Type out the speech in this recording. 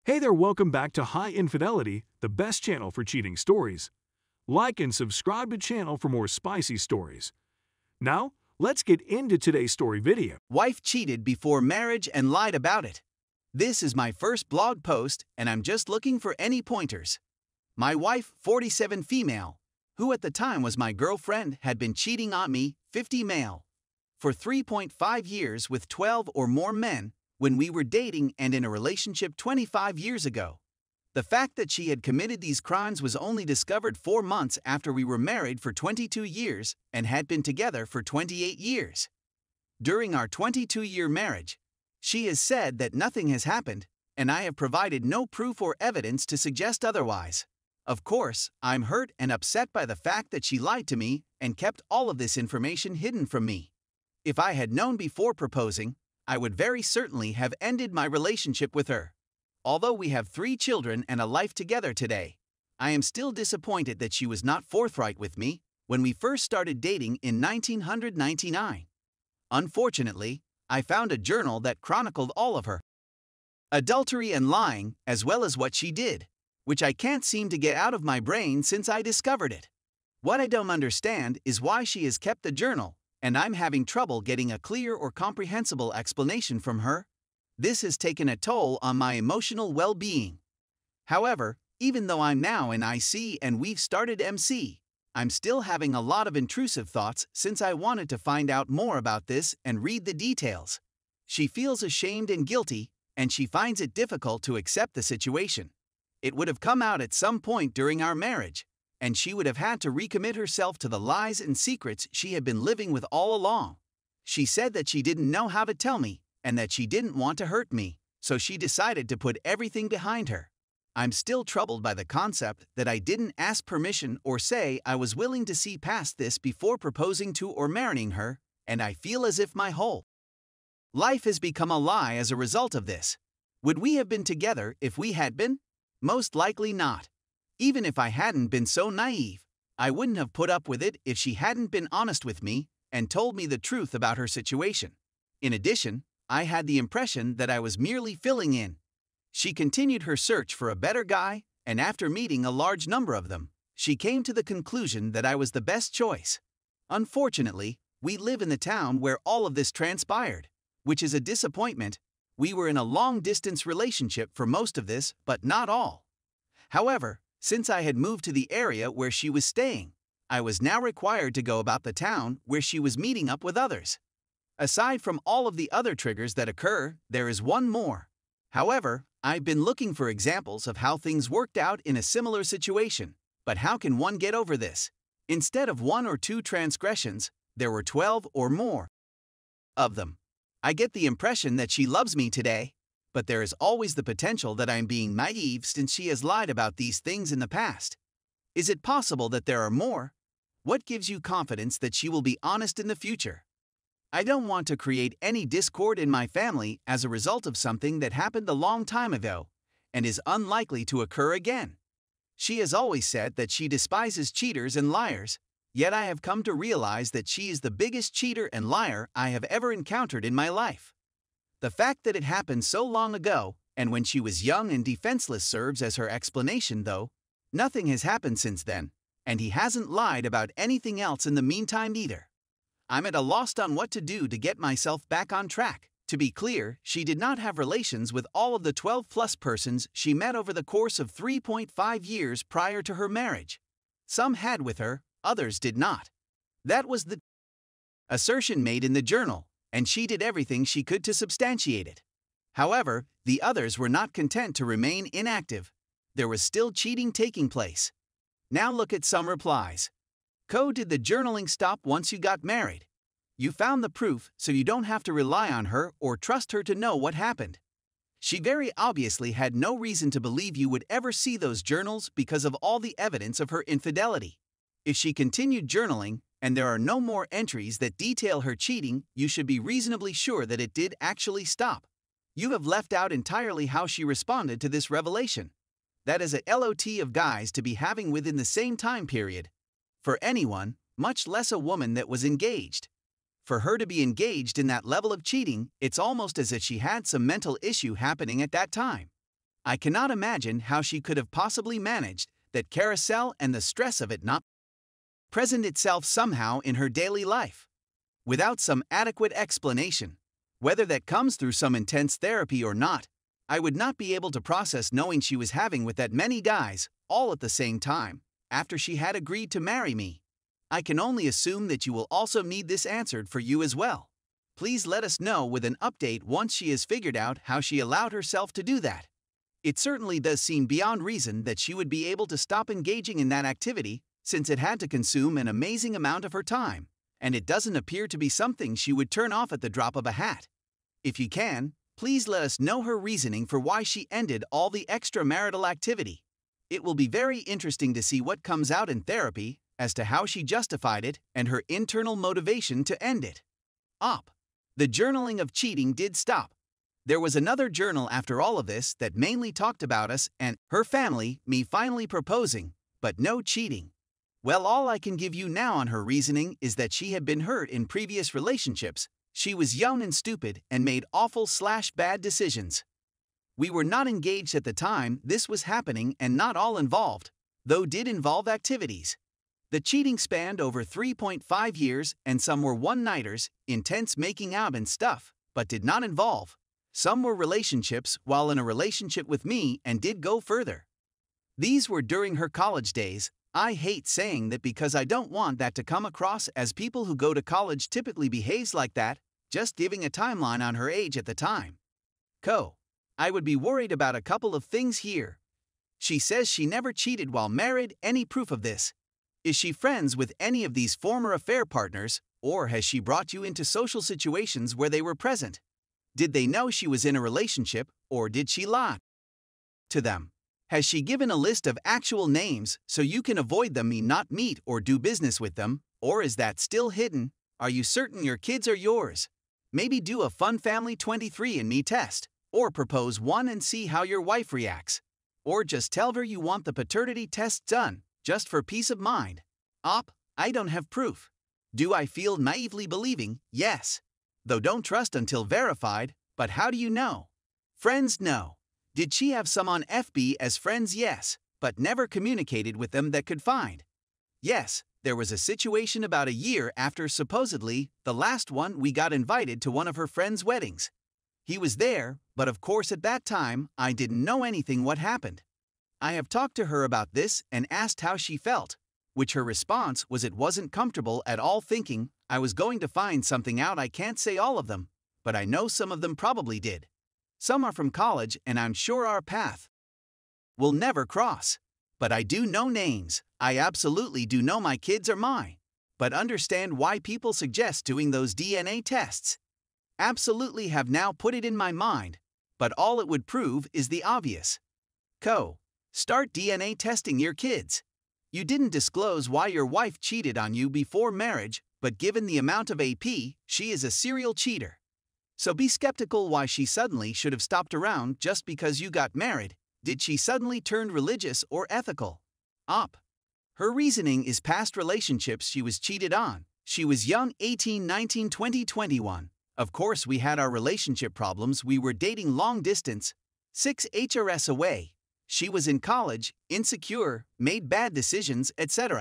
Hey there, welcome back to High Infidelity, the best channel for cheating stories. Like and subscribe to channel for more spicy stories. Now, let's get into today's story video. Wife cheated before marriage and lied about it. This is my first blog post and I'm just looking for any pointers. My wife, 47 female, who at the time was my girlfriend, had been cheating on me, 50 male, for 3.5 years with 12 or more men when we were dating and in a relationship 25 years ago. The fact that she had committed these crimes was only discovered 4 months after we were married for 22 years and had been together for 28 years. During our 22-year marriage, she has said that nothing has happened, and I have provided no proof or evidence to suggest otherwise. Of course, I'm hurt and upset by the fact that she lied to me and kept all of this information hidden from me. If I had known before proposing, I would very certainly have ended my relationship with her. Although we have 3 children and a life together today, I am still disappointed that she was not forthright with me when we first started dating in 1999. Unfortunately, I found a journal that chronicled all of her adultery and lying, as well as what she did, which I can't seem to get out of my brain since I discovered it. What I don't understand is why she has kept the journal, and I'm having trouble getting a clear or comprehensible explanation from her. This has taken a toll on my emotional well-being. However, even though I'm now in IC and we've started MC, I'm still having a lot of intrusive thoughts since I wanted to find out more about this and read the details. She feels ashamed and guilty, and she finds it difficult to accept the situation. It would have come out at some point during our marriage, and she would have had to recommit herself to the lies and secrets she had been living with all along. She said that she didn't know how to tell me, and that she didn't want to hurt me, so she decided to put everything behind her. I'm still troubled by the concept that I didn't ask permission or say I was willing to see past this before proposing to or marrying her, and I feel as if my whole life has become a lie as a result of this. Would we have been together if we had been? Most likely not. Even if I hadn't been so naive, I wouldn't have put up with it if she hadn't been honest with me and told me the truth about her situation. In addition, I had the impression that I was merely filling in. She continued her search for a better guy, and after meeting a large number of them, she came to the conclusion that I was the best choice. Unfortunately, we live in the town where all of this transpired, which is a disappointment. We were in a long-distance relationship for most of this, but not all. However, since I had moved to the area where she was staying, I was now required to go about the town where she was meeting up with others. Aside from all of the other triggers that occur, there is one more. However, I've been looking for examples of how things worked out in a similar situation, but how can one get over this? Instead of 1 or 2 transgressions, there were 12 or more of them. I get the impression that she loves me today, but there is always the potential that I'm being naive since she has lied about these things in the past. Is it possible that there are more? What gives you confidence that she will be honest in the future? I don't want to create any discord in my family as a result of something that happened a long time ago and is unlikely to occur again. She has always said that she despises cheaters and liars, yet I have come to realize that she is the biggest cheater and liar I have ever encountered in my life. The fact that it happened so long ago, and when she was young and defenseless, serves as her explanation, though. Nothing has happened since then, and he hasn't lied about anything else in the meantime either. I'm at a loss on what to do to get myself back on track. To be clear, she did not have relations with all of the 12-plus persons she met over the course of 3.5 years prior to her marriage. Some had with her, others did not. That was the assertion made in the journal, and she did everything she could to substantiate it. However, the others were not content to remain inactive. There was still cheating taking place. Now look at some replies. Did the journaling stop once you got married? You found the proof, so you don't have to rely on her or trust her to know what happened. She very obviously had no reason to believe you would ever see those journals because of all the evidence of her infidelity. If she continued journaling, and there are no more entries that detail her cheating, you should be reasonably sure that it did actually stop. You have left out entirely how she responded to this revelation. That is a lot of guys to be having within the same time period. For anyone, much less a woman that was engaged. For her to be engaged in that level of cheating, it's almost as if she had some mental issue happening at that time. I cannot imagine how she could have possibly managed that carousel and the stress of it not present itself somehow in her daily life, without some adequate explanation. Whether that comes through some intense therapy or not, I would not be able to process knowing she was having with that many guys, all at the same time, after she had agreed to marry me. I can only assume that you will also need this answered for you as well. Please let us know with an update once she has figured out how she allowed herself to do that. It certainly does seem beyond reason that she would be able to stop engaging in that activity, since it had to consume an amazing amount of her time, and it doesn't appear to be something she would turn off at the drop of a hat. If you can, please let us know her reasoning for why she ended all the extramarital activity. It will be very interesting to see what comes out in therapy as to how she justified it and her internal motivation to end it. Op. The journaling of cheating did stop. There was another journal after all of this that mainly talked about us and her family, me finally proposing, but no cheating. Well, all I can give you now on her reasoning is that she had been hurt in previous relationships. She was young and stupid and made awful/bad decisions. We were not engaged at the time this was happening and not all involved, though did involve activities. The cheating spanned over 3.5 years and some were one-nighters, intense making out and stuff, but did not involve. Some were relationships while in a relationship with me and did go further. These were during her college days. I hate saying that because I don't want that to come across as people who go to college typically behaves like that, just giving a timeline on her age at the time. I would be worried about a couple of things here. She says she never cheated while married. Any proof of this? Is she friends with any of these former affair partners, or has she brought you into social situations where they were present? Did they know she was in a relationship, or did she lie to them? Has she given a list of actual names so you can avoid them, not meet or do business with them, or is that still hidden? Are you certain your kids are yours? Maybe do a fun family 23andMe test, or propose one and see how your wife reacts. Or just tell her you want the paternity test done, just for peace of mind. Op. I don't have proof. Do I feel naively believing? Yes. Though don't trust until verified, but how do you know? Friends? No. Did she have some on FB as friends? Yes, but never communicated with them that could find. Yes, there was a situation about a year after supposedly the last one we got invited to one of her friends' weddings. He was there, but of course at that time I didn't know anything what happened. I have talked to her about this and asked how she felt, which her response was it wasn't comfortable at all, thinking I was going to find something out. I can't say all of them, but I know some of them probably did. Some are from college and I'm sure our path will never cross. But I do know names. I absolutely do know my kids are mine. But understand why people suggest doing those DNA tests. Absolutely have now put it in my mind, but all it would prove is the obvious. Start DNA testing your kids. You didn't disclose why your wife cheated on you before marriage, but given the amount of AP, she is a serial cheater. So be skeptical why she suddenly should have stopped around just because you got married. Did she suddenly turn religious or ethical? Op. Her reasoning is past relationships she was cheated on. She was young, 18, 19, 20, 21. Of course we had our relationship problems. We were dating long distance, 6 HRS away. She was in college, insecure, made bad decisions, etc.